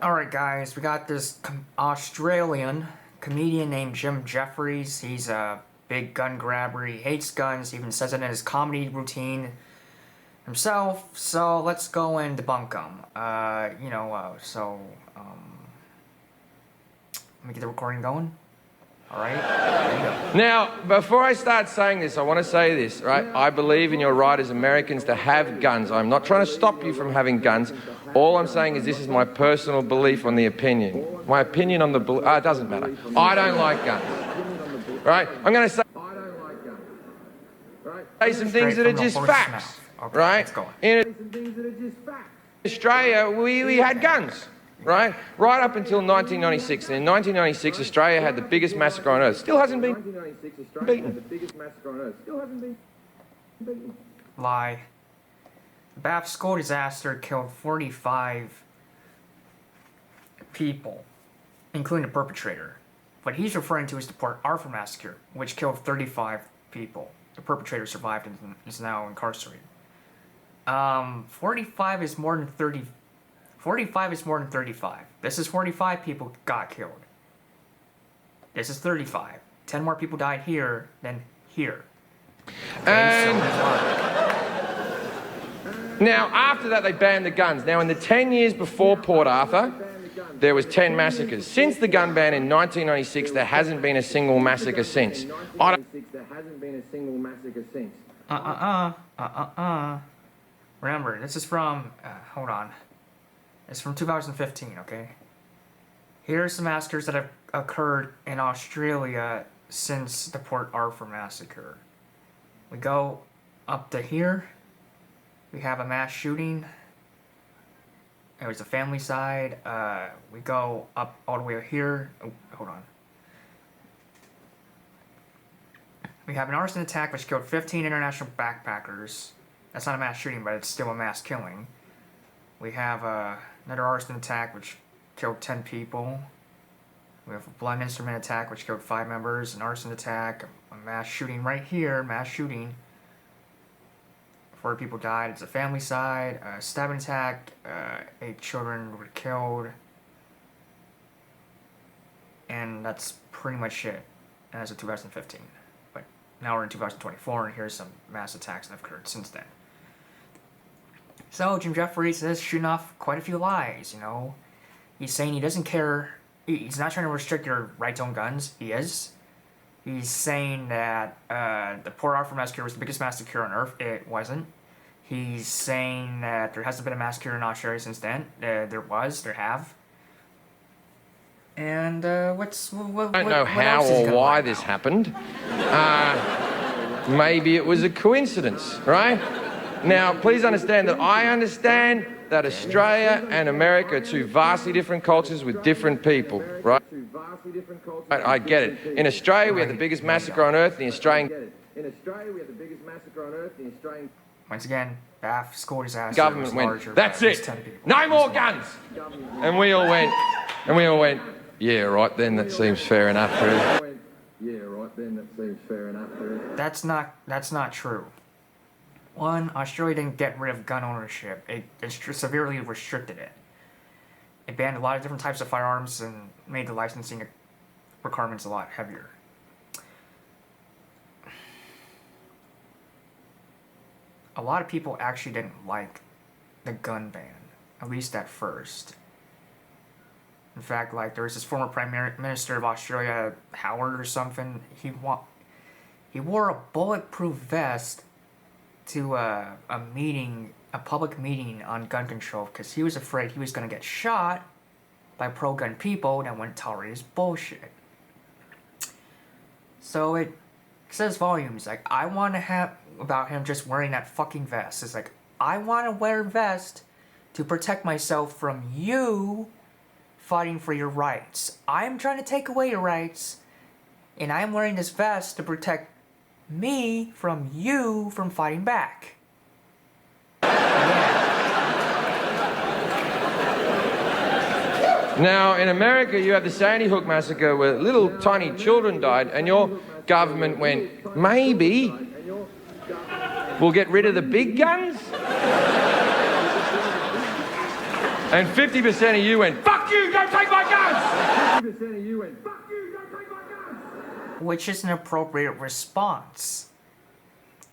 Alright guys, we got this Australian comedian named Jefferies. He's a big gun grabber, he hates guns, he even says it in his comedy routine himself, so let's go and debunk him. Let me get the recording going. Alright, there you go. Now, before I start saying this, I want to say this, right? I believe in your right as Americans to have guns. I'm not trying to stop you from having guns. All I'm saying is this is my personal belief on the opinion. My opinion on the it doesn't matter. I don't like guns. Right? I'm going to say I don't like guns. Right? Say some things that are just facts. Okay, right? let's go. In Australia, we had guns. Right up until 1996. And in 1996, Australia had the biggest massacre on earth. Still hasn't been beaten. Lie. The Bath school disaster killed 45 people, including the perpetrator. What he's referring to is the Port Arthur massacre, which killed 35 people. The perpetrator survived and is now incarcerated. 45 is more than 30. 45 is more than 35. This is 45 people got killed. This is 35. 10 more people died here than here. Okay, now, after that, they banned the guns. Now, in the 10 years before Port Arthur, there was 10 massacres. Since the gun ban in 1996, there hasn't been a single massacre since. Remember, this is from, hold on. It's from 2015, okay? Here's the massacres that have occurred in Australia since the Port Arthur massacre. We go up to here. We have a mass shooting. It was the family side. We go up all the way here. Oh, hold on. We have an arson attack which killed 15 international backpackers. That's not a mass shooting, but it's still a mass killing. We have another arson attack which killed 10 people. We have a blunt instrument attack which killed 5 members. An arson attack, a mass shooting right here, mass shooting. 4 people died. It's a family side. A stabbing attack, 8 children were killed. And that's pretty much it as of 2015. But now we're in 2024 and here's some mass attacks that have occurred since then. So, Jefferies is shooting off quite a few lies, you know. He's saying he doesn't care. He's not trying to restrict your right to own guns. He is. He's saying that the Port Arthur massacre was the biggest massacre on Earth. It wasn't. He's saying that there hasn't been a massacre in Australia since then. There have. And I don't know how or why this happened. Maybe it was a coincidence, right? Now, please understand that I understand that Australia and America are two vastly different cultures with different people, right? I get it. In Australia, we had the biggest massacre on earth. The Australian once again, Bath school disaster government went, that's it, no more guns. And we all went, yeah, right then, that seems fair enough. That's not true. One, Australia didn't get rid of gun ownership. It severely restricted it. It banned a lot of different types of firearms and made the licensing requirements a lot heavier. A lot of people actually didn't like the gun ban, at least at first. In fact, like, there was this former Prime Minister of Australia, Howard or something, he wore a bulletproof vest to a public meeting on gun control because he was afraid he was going to get shot by pro-gun people that wouldn't tolerate his bullshit. So it says volumes. Like, I want to have about him just wearing that fucking vest. It's like, I want to wear a vest to protect myself from you fighting for your rights. I'm trying to take away your rights, and I'm wearing this vest to protect me from you from fighting back. Now, in America, you have the Sandy Hook massacre where little tiny children died, and your government went, maybe we'll get rid of the big guns? And 50% of you went, fuck fuck you, don't take my guns! 50% of you went, fuck you, don't take my guns! Which is an appropriate response.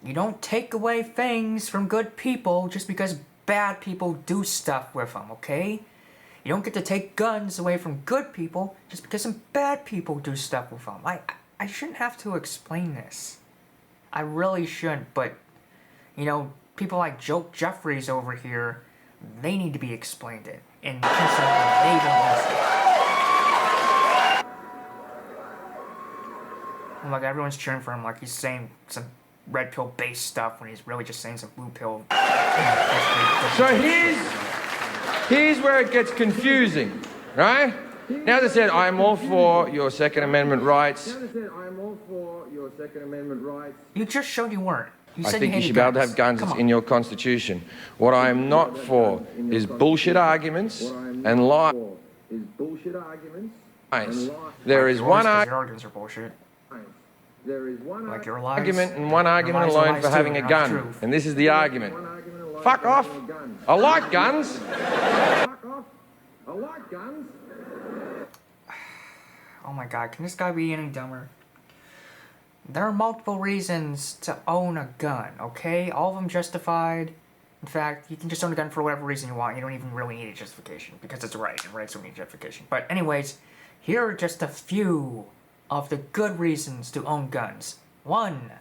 You don't take away things from good people just because bad people do stuff with them, okay? You don't get to take guns away from good people just because some bad people do stuff with them. I shouldn't have to explain this. I really shouldn't, but, you know, people like Jefferies over here, they need to be explained it. And they don't listen. And like everyone's cheering for him like he's saying some red pill based stuff when he's really just saying some blue pill. So here's where it gets confusing, right? Now, as I said, I am all for your Second Amendment rights. You just showed you weren't. You I said think you hated should be able to guns. have guns. Come It's on. in your constitution. What I am not for is bullshit arguments and lies. There is one Your arguments are bullshit. Like your lies. argument and one Your argument lies are alone lies for too, having they're a not the gun. truth. And this is the argument. Fuck off. I like guns. Oh my god, can this guy be any dumber? There are multiple reasons to own a gun, okay? All of them justified. In fact, you can just own a gun for whatever reason you want. You don't even really need a justification because it's a right, and rights don't need justification. But anyways, here are just a few of the good reasons to own guns. 1.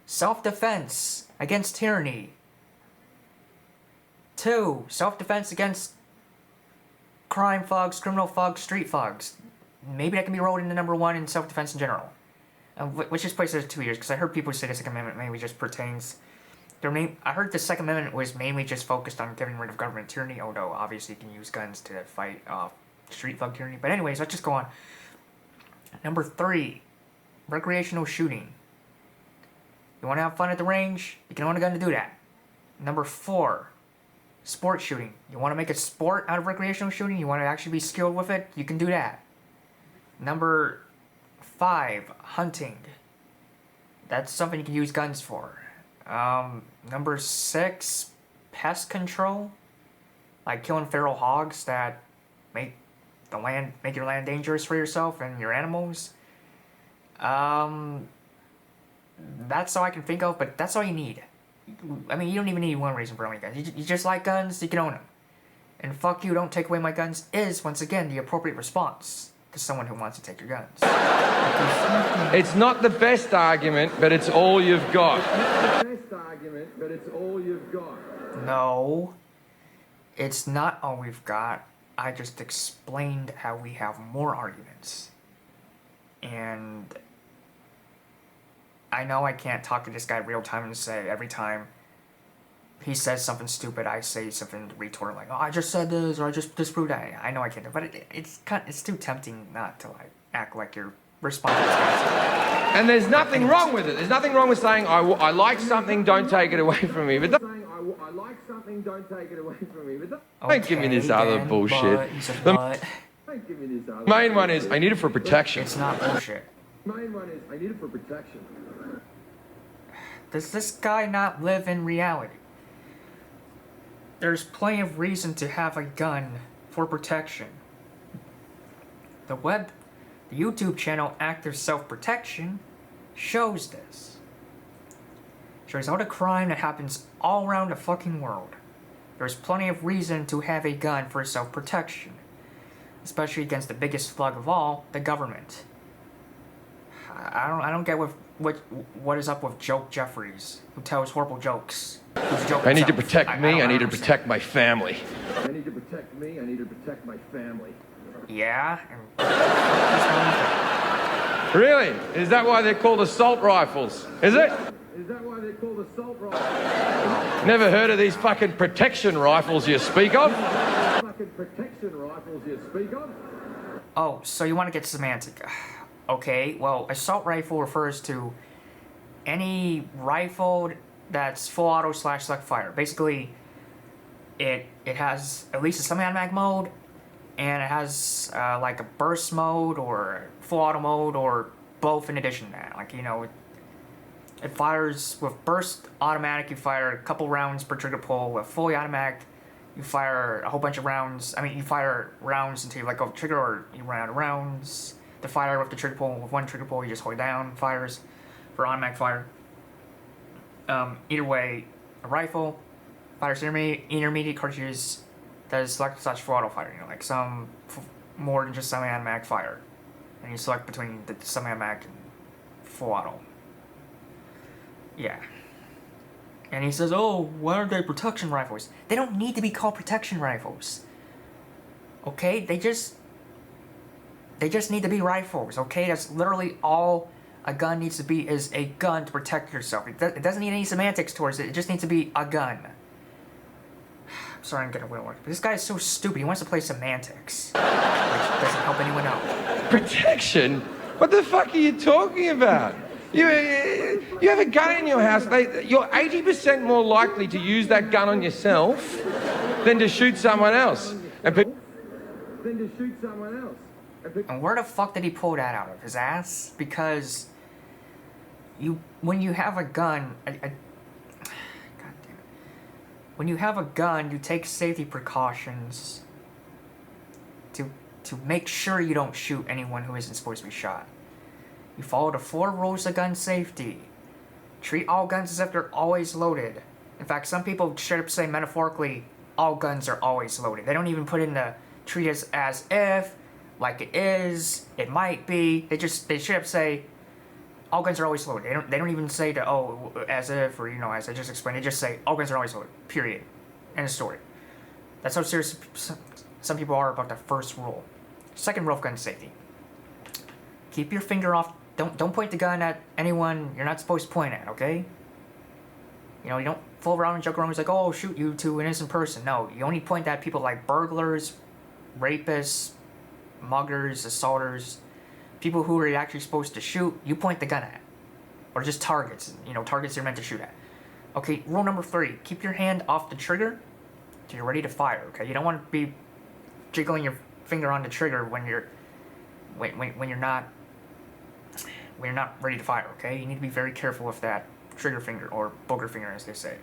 Self-defense against tyranny. 2. Self-defense against crime thugs, criminal thugs, street thugs. Maybe that can be rolled into number 1 in self-defense in general. Which is placed at 2 years, because I heard people say the Second Amendment mainly just pertains... I heard the Second Amendment was mainly just focused on getting rid of government tyranny, although obviously you can use guns to fight street thug tyranny. But anyways, let's just go on. Number 3, recreational shooting. You want to have fun at the range? You can own a gun to do that. Number 4, sport shooting. You want to make a sport out of recreational shooting? You want to actually be skilled with it? You can do that. Number 5, hunting. That's something you can use guns for. Number 6, pest control. Like killing feral hogs that make your land dangerous for yourself and your animals. That's all I can think of, but that's all you need. I mean, you don't even need one reason for owning guns. You just like guns, you can own them. And fuck you, don't take away my guns is, once again, the appropriate response to someone who wants to take your guns. It's not the best argument, but it's all you've got. No, it's not all we've got. I just explained how we have more arguments. And I know I can't talk to this guy real time and say every time he says something stupid, I say something retort like, "Oh, I just said this," or "I just disproved that." I know I can't do it, but it's too tempting not to like act like you're responding to this guy. And there's nothing wrong with it. There's nothing wrong with saying, I like something, don't take it away from me. But don't give me this other bullshit. The main one is, I need it for protection. It's not bullshit. Main one is, I need it for protection. Does this guy not live in reality? There's plenty of reason to have a gun for protection. The YouTube channel Active Self-Protection shows this. Shows all the crime that happens all around the fucking world. There's plenty of reason to have a gun for self-protection. Especially against the biggest slug of all, the government. I don't get what is up with Jefferies, who tells horrible jokes. I need to protect me, I need to protect my family. I need to protect me, I need to protect my family. Yeah? Really? Is that why they're called assault rifles? Is it? Is that why they're called assault rifles? Never heard of these fucking protection rifles you speak of? Fucking protection rifles you speak of? Oh, so you want to get semantic. Okay, well, assault rifle refers to any rifle that's full auto / select fire. Basically, it has at least a semi-automatic mode, and it has like a burst mode or full auto mode or both in addition to that. Like, you know, it fires with burst automatic, you fire a couple rounds per trigger pull. With fully automatic, You fire a whole bunch of rounds. I mean, you fire rounds until you let go of the trigger, or you run out of rounds. The fire with the trigger pull, with one trigger pull, you just hold down, fires for automatic fire. Either way, a rifle fires intermediate cartridges that is selected / for auto fire. You know, like some more than just semi-automatic fire, and you select between the semi-automatic and full auto. Yeah. And he says, "Oh, why aren't they protection rifles?" They don't need to be called protection rifles. Okay, they just need to be rifles. Okay, that's literally all a gun needs to be, is a gun to protect yourself. It doesn't need any semantics towards it. It just needs to be a gun. I'm sorry, I'm getting a little work, but this guy is so stupid. He wants to play semantics, which doesn't help anyone out. Protection? What the fuck are you talking about? You have a gun in your house. You're 80% more likely to use that gun on yourself than to shoot someone else. And where the fuck did he pull that out of? His ass? Because when you have a gun, God damn it. When you have a gun, you take safety precautions to make sure you don't shoot anyone who isn't supposed to be shot. You follow the 4 rules of gun safety. Treat all guns as if they're always loaded. In fact, some people straight up say metaphorically, all guns are always loaded. They don't even put in the treat as if, like it is, it might be. They straight up say, all guns are always loaded. They don't even say the, oh, as if, or, you know, as I just explained. They just say, all guns are always loaded, period. End of story. That's how serious some people are about the first rule. Second rule of gun safety. Keep your finger off. Don't point the gun at anyone you're not supposed to point at, okay? You know, you don't fool around and joke around. It's like, oh, shoot you to an innocent person. No, you only point at people like burglars, rapists, muggers, assaulters, people who are actually supposed to shoot. You point the gun at, or just targets. You know, targets you're meant to shoot at. Okay, rule number 3: keep your hand off the trigger till you're ready to fire. Okay, you don't want to be jiggling your finger on the trigger when you're not ready to fire, okay? You need to be very careful with that trigger finger, or booger finger as they say.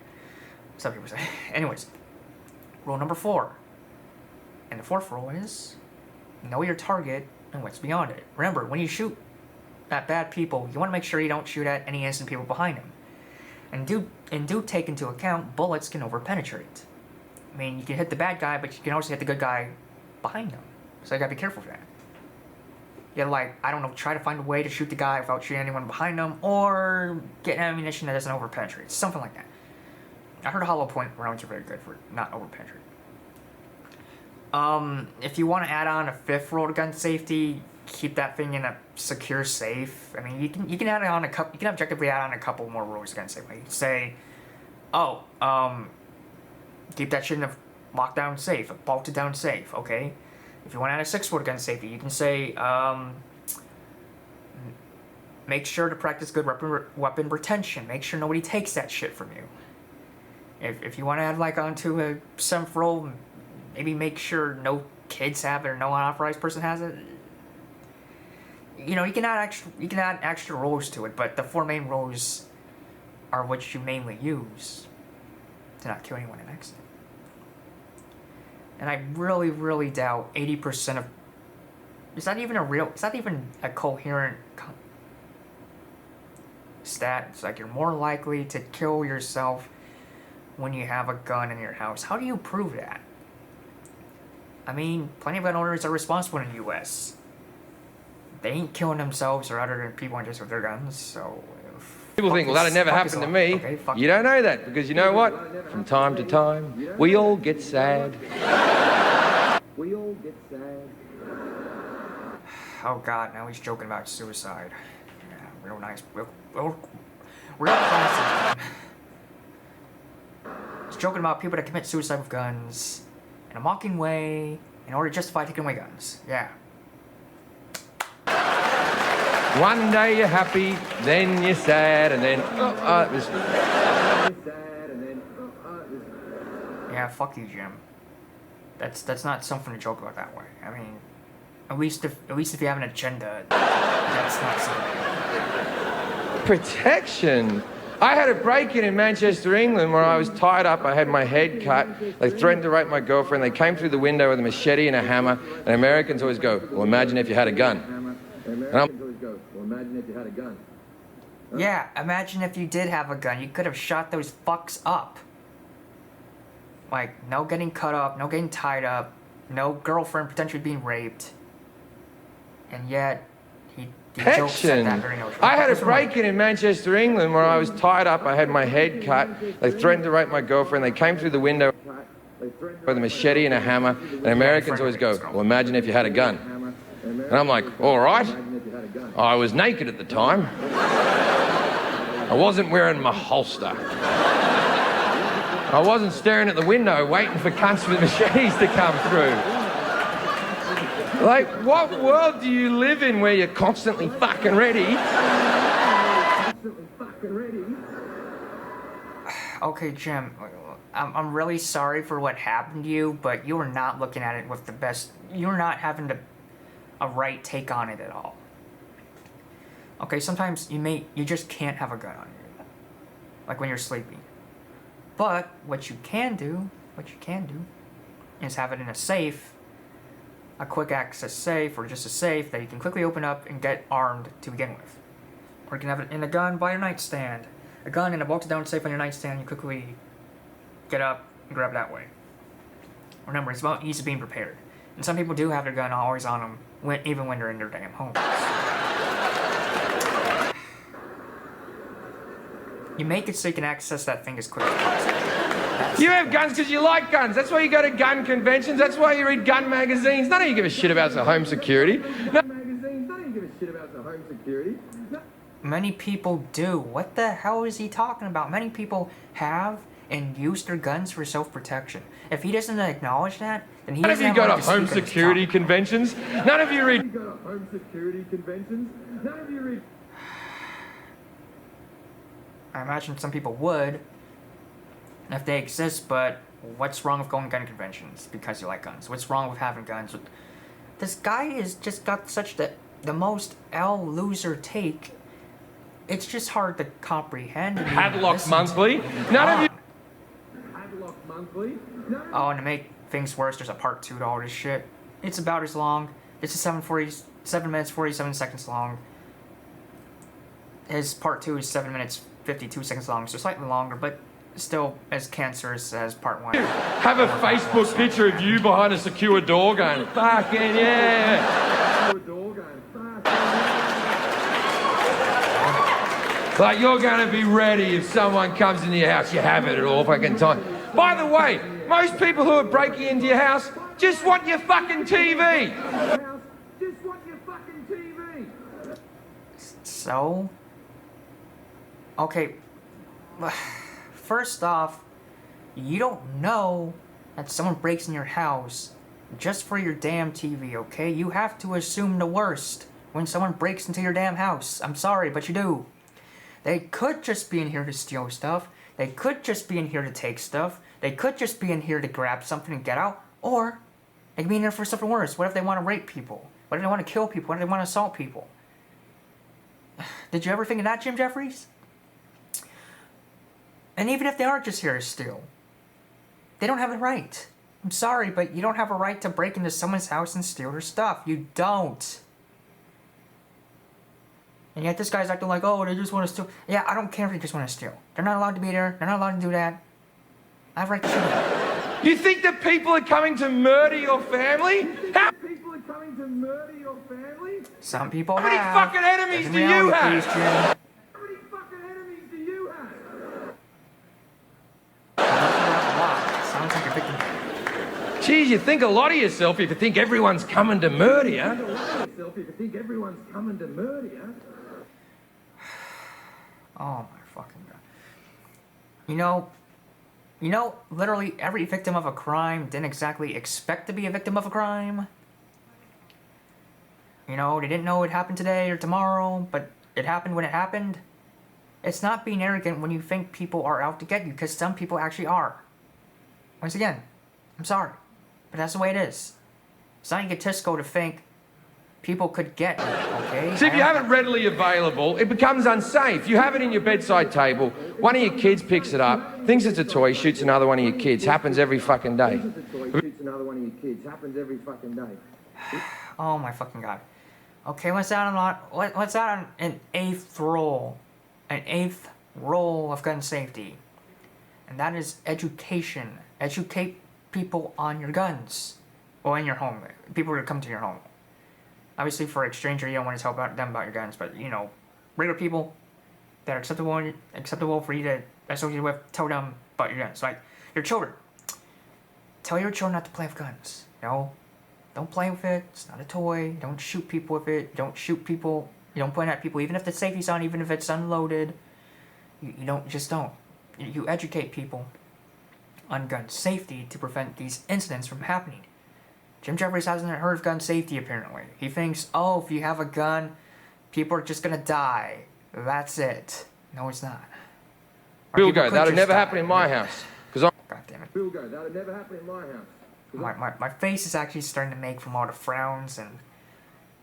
Some people say. Anyways, rule number 4. And the 4th rule is, know your target and what's beyond it. Remember, when you shoot at bad people, you want to make sure you don't shoot at any innocent people behind them. And do take into account, bullets can overpenetrate. I mean, you can hit the bad guy, but you can also hit the good guy behind them. So you gotta be careful of that. You gotta, like, I don't know, try to find a way to shoot the guy without shooting anyone behind them, or get ammunition that doesn't overpenetrate. Something like that. I heard hollow point rounds are very good for not overpenetrating. If you want to add on a 5th rule to gun safety, keep that thing in a secure safe. I mean, you can add on you can objectively add on a couple more rules to gun safety. You can say, oh, keep that shit in a lockdown safe, a bolted down safe, okay? If you want to add a 6th rule to gun safety, you can say, make sure to practice good weapon retention. Make sure nobody takes that shit from you. If you want to add, like, onto a 7th rule, maybe make sure no kids have it or no unauthorized person has it. You know, you can add extra rules to it, but the 4 main rules are what you mainly use to not kill anyone in an accident. And I really, really doubt 80% of... It's not even a coherent stat. It's like you're more likely to kill yourself when you have a gun in your house. How do you prove that? I mean, plenty of gun owners are responsible in the U.S. They ain't killing themselves or other people just with their guns, so... People think, well, that'll never happen to me. Okay, you don't know that, because you know what? From time to time, we all get sad. We all get sad. Oh God, now he's joking about suicide. Yeah, real nice, real classic. He's joking about people that commit suicide with guns in a mocking way in order to justify taking away guns. Yeah. One day you're happy, then you're sad, and then yeah, fuck you, Jim. That's not something to joke about that way. I mean, at least if you have an agenda, that's not something. Protection? I had a break-in in Manchester, England, where I was tied up. I had my head cut. They threatened to rape my girlfriend. They came through the window with a machete and a hammer. And Americans always go, well, imagine if you had a gun. And I'm... Yeah, imagine if you did have a gun. You could have shot those fucks up. Like, no getting cut up, no getting tied up, no girlfriend potentially being raped. And yet, he jokes at that very notion. I had a break-in in Manchester, England, where I was tied up. I had my head cut. They threatened to rape my girlfriend. They came through the window with a machete and a hammer. And Americans always go, well, imagine if you had a gun. And I'm like, all right. I was naked at the time. I wasn't wearing my holster. I wasn't staring at the window waiting for cunts with machetes to come through. Like, what world do you live in where you're constantly fucking ready? Okay, Jim, I'm really sorry for what happened to you, but you were not looking at it with the best... You're not having a right take on it at all. Okay, sometimes you just can't have a gun on you. Like when you're sleeping. But what you can do is have it in a safe, a quick access safe, or just a safe that you can quickly open up and get armed to begin with. Or you can have it in a gun by your nightstand. A gun in a bolted down safe on your nightstand, you quickly get up and grab it that way. Remember, it's about ease of being prepared. And some people do have their gun always on them, even when they're in their damn homes. You make it so you can access that thing as quick as possible. You have guns because you like guns. That's why you go to gun conventions. That's why you read gun magazines. None of you give a shit about the home security. Many people do. What the hell is he talking about? Many people have and use their guns for self-protection. If he doesn't acknowledge that, then he doesn't have None of you go to home security conventions. None of you read... I imagine some people would, if they exist, but what's wrong with going to gun conventions because you like guns? What's wrong with having guns? This guy has just got such the most loser take. It's just hard to comprehend. Padlock Monthly. None of you... Padlock Monthly. Oh, and to make things worse, there's a part 2 to all this shit. It's about as long. This is 7 minutes 47 seconds long. His part 2 is 7 minutes 52 seconds long, so slightly longer, but still as cancerous as part 1. Have a Facebook picture of you behind a secure door going, fucking yeah. Like you're going to be ready if someone comes into your house. You have it at all fucking time. By the way, most people who are breaking into your house just want your fucking TV. Just want your fucking TV. So? Okay, first off, you don't know that someone breaks in your house just for your damn TV, okay? You have to assume the worst when someone breaks into your damn house. I'm sorry, but you do. They could just be in here to steal stuff. They could just be in here to take stuff. They could just be in here to grab something and get out. Or they could be in here for something worse. What if they want to rape people? What if they want to kill people? What if they want to assault people? Did you ever think of that, Jim Jefferies? And even if they aren't just here to steal, they don't have a right. I'm sorry, but you don't have a right to break into someone's house and steal their stuff. You don't. And yet this guy's acting like, oh, they just want to steal. Yeah, I don't care if they just want to steal. They're not allowed to be there. They're not allowed to do that. I have a right to shoot them. You think that people are coming to murder your family? How People are coming to murder your family? Some people many have. fucking enemies do you Reality, have? please, Jim. How many fucking enemies do you have? Sounds like a victim. Geez, you think a lot of yourself if you think everyone's coming to murder you. Yourself if you think everyone's coming to murder you. Oh my fucking god. You know, literally every victim of a crime didn't exactly expect to be a victim of a crime. You know, they didn't know it happened today or tomorrow, but it happened when it happened. It's not being arrogant when you think people are out to get you, because some people actually are. Once again, I'm sorry, but that's the way it is. It's not egotistical to think people could get, okay? See, if you have it readily available, it becomes unsafe. You have it in your bedside table, one of your kids picks it up, thinks it's a toy, shoots another one of your kids. Happens every fucking day. Oh my fucking god. Okay, let's add on an eighth role. An eighth role of gun safety. And that is education. Educate people on your guns. Or in your home. People who come to your home. Obviously, for a stranger, you don't want to tell them about your guns, but, you know, regular people that are acceptable for you to associate with, tell them about your guns. Like, your children. Tell your children not to play with guns. You know? Don't play with it. It's not a toy. Don't shoot people with it. Don't shoot people. You don't point at people, even if the safety's on, even if it's unloaded. You don't. You educate people on gun safety to prevent these incidents from happening. Jim Jefferies hasn't heard of gun safety, apparently. He thinks, oh, if you have a gun, people are just gonna die. That's it. No, it's not. Bill go, that'll never happen in my house. God damn it. Bill go, that'll never happen in my house. My face is actually starting to make from all the frowns and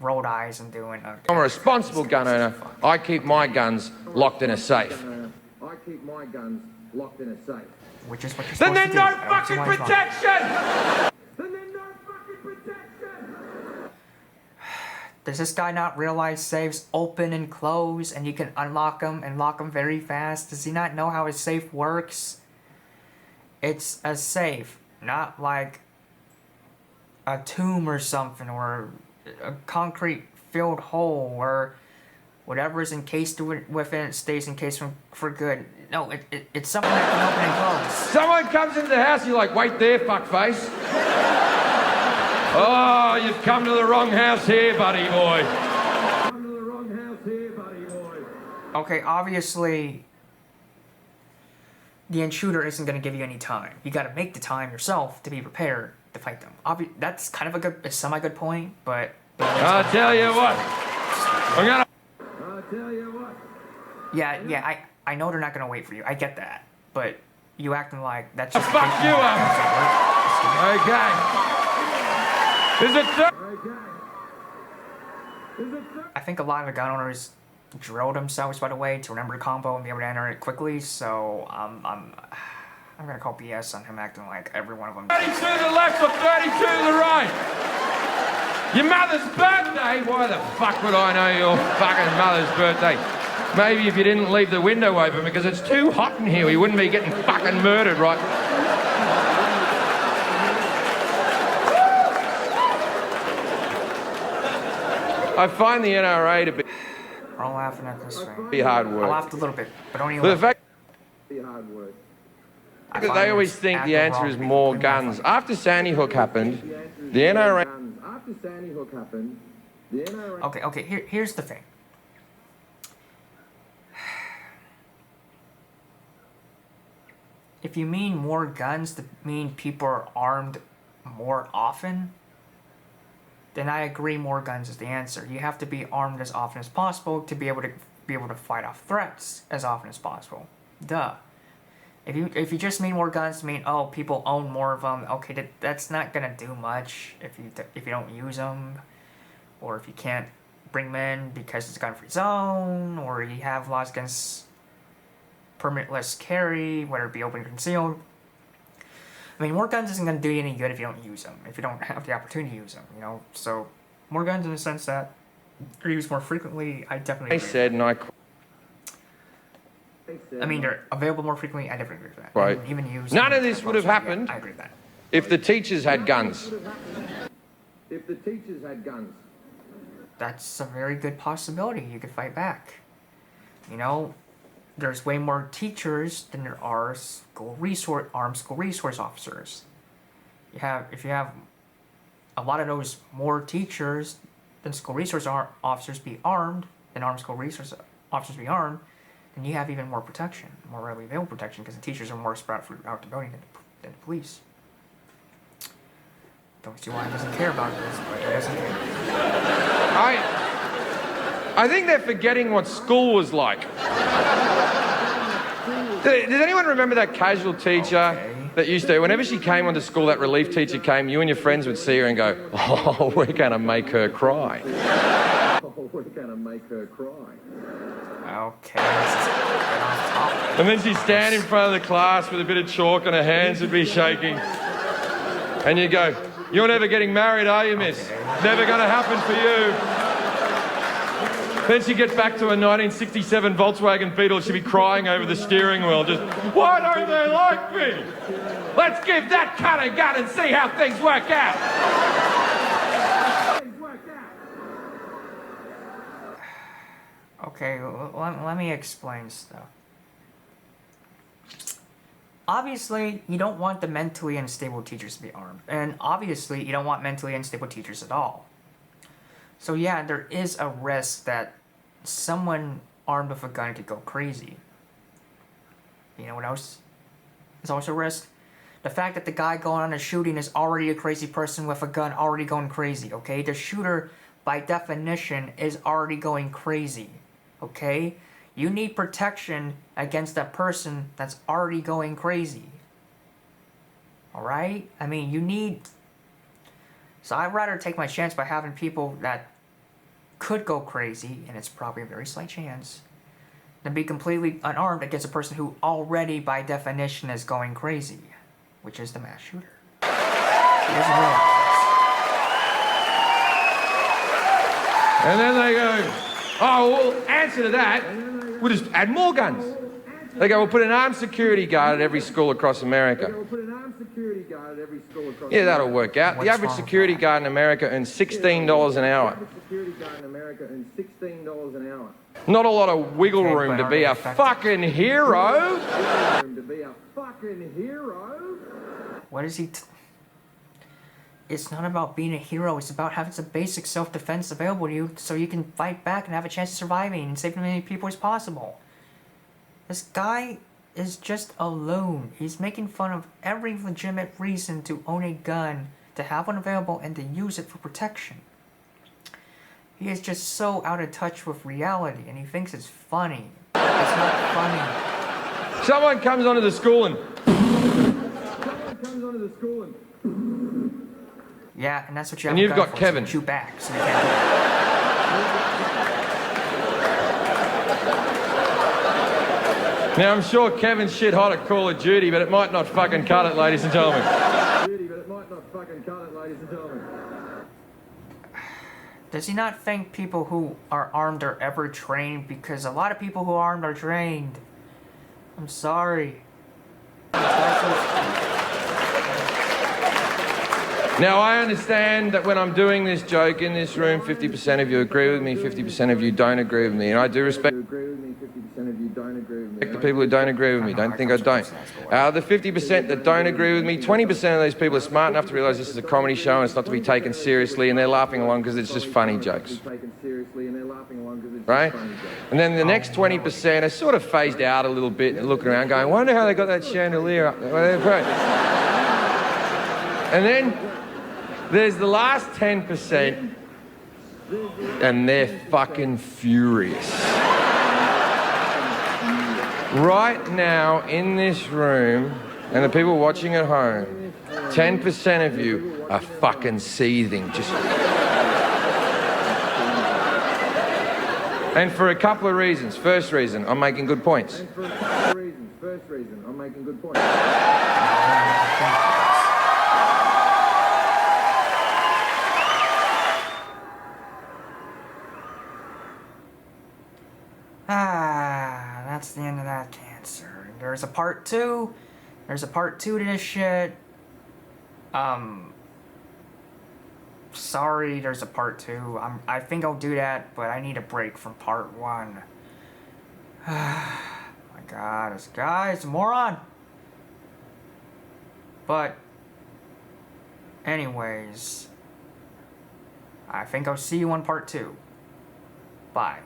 rolled eyes and doing. I'm a responsible gun owner. I keep my guns locked in a safe. I keep my guns locked in a safe. Which is what you're supposed Then to there's do. no fucking protection! Does this guy not realize safes open and close and you can unlock them and lock them very fast? Does he not know how a safe works? It's a safe, not like a tomb or something, or a concrete filled hole, or whatever is encased within it stays encased for good. No, it's something that can open and close. Someone comes into the house, you're like, wait there, fuckface. Oh, you've come to the wrong house here, buddy boy. Okay, obviously, the intruder isn't going to give you any time. You got to make the time yourself to be prepared to fight them. That's kind of a semi-good point, but... I'll tell you what. Yeah, I know they're not going to wait for you. I get that. But you acting like that's just... Fuck you up. Okay. Is it... I think a lot of the gun owners drill themselves, by the way, to remember the combo and be able to enter it quickly, so I'm gonna call BS on him acting like every one of them. 32 to the left or 32 to the right. Your mother's birthday? Why the fuck would I know your fucking mother's birthday? Maybe if you didn't leave the window open because it's too hot in here, we wouldn't be getting fucking murdered, right? I find the NRA to We're all laughing at this thing. be hard work. I laughed a little bit, but only a But the little. fact that they always think the answer is more guns. After Sandy Hook happened, the NRA... Okay, here's the thing. If you mean more guns to mean people are armed more often, then I agree more guns is the answer. You have to be armed as often as possible to be able to fight off threats as often as possible. Duh. If you just mean more guns to mean, oh, people own more of them, okay, that's not gonna do much if you don't use them, or if you can't bring them in because it's a gun-free zone, or you have laws against permitless carry, whether it be open or concealed. I mean, more guns isn't going to do you any good if you don't use them, if you don't have the opportunity to use them, you know? So, more guns in the sense that are used more frequently, I definitely agree. I mean, they're available more frequently, I definitely agree with that. Right. Even used. None of this would have happened. Yeah, I agree with that. If the teachers had guns. That's a very good possibility. You could fight back. You know, there's way more teachers than there are armed school resource officers. If you have a lot of those more teachers than school resource officers be armed, than armed school resource officers be armed, then you have even more protection, more readily available protection, because the teachers are more spread throughout the building than the police. Don't see why he doesn't care about this, but he doesn't care. I think they're forgetting what school was like. Does anyone remember that casual teacher that used to, whenever she came onto school, that relief teacher came, you and your friends would see her and go, oh, we're going to make her cry. Oh, we're gonna make her cry. Okay, this is get off topic. And then she'd stand in front of the class with a bit of chalk and her hands would be shaking. And you go, you're never getting married, are you, miss? Never going to happen for you. Then she'd get back to a 1967 Volkswagen Beetle. She'd be crying over the steering wheel. Just, why don't they like me? Let's give that cunt a gun and see how things work out. Okay, let me explain stuff. Obviously, you don't want the mentally unstable teachers to be armed. And obviously, you don't want mentally unstable teachers at all. So yeah, there is a risk that someone armed with a gun could go crazy. You know what else is also a risk? The fact that the guy going on a shooting is already a crazy person with a gun already going crazy, okay? The shooter, by definition, is already going crazy, okay? You need protection against that person that's already going crazy. Alright? I mean, you need... So I'd rather take my chance by having people that could go crazy, and it's probably a very slight chance, than be completely unarmed against a person who already, by definition, is going crazy, which is the mass shooter. Here's the real. And then they go, oh, well, answer to that, we'll just add more guns. They go, we'll put an armed security guard at every school across America. Yeah, that'll work out. The average security guard in America earns $16 an hour. Not a lot of wiggle room to be a fucking hero. What is he... It's not about being a hero, it's about having some basic self-defense available to you so you can fight back and have a chance of surviving and saving as many people as possible. This guy is just alone. He's making fun of every legitimate reason to own a gun, to have one available, and to use it for protection. He is just so out of touch with reality, and he thinks it's funny. It's not funny. Someone comes onto the school and... Yeah, and that's what you have. And you've got for, Kevin. So shoot back, so you can't do it. Now, I'm sure Kevin's shit hot at Call of Duty, but it might not fucking cut it, ladies and gentlemen. Does he not think people who are armed are ever trained? Because a lot of people who are armed are trained. I'm sorry. Now, I understand that when I'm doing this joke in this room, 50% of you agree with me, 50% of you don't agree with me, and I do respect the people who don't agree with me. Don't think I don't. The 50% that don't agree with me, 20% of those people are smart enough to realise this is a comedy show and it's not to be taken seriously, and they're laughing along because it's just funny jokes. Right? And then the next 20% are sort of phased out a little bit and looking around going, I wonder how they got that chandelier up there. And then there's the last 10%, and they're fucking furious. Right now, in this room, and the people watching at home, 10% of you are fucking seething. Just... And for a couple of reasons. First reason, I'm making good points. That's the end of that cancer. There's a part 2. There's a part 2 to this shit. Sorry, there's a part 2. I think I'll do that, but I need a break from part 1. My God, this guy's a moron. But, anyways, I think I'll see you on part 2. Bye.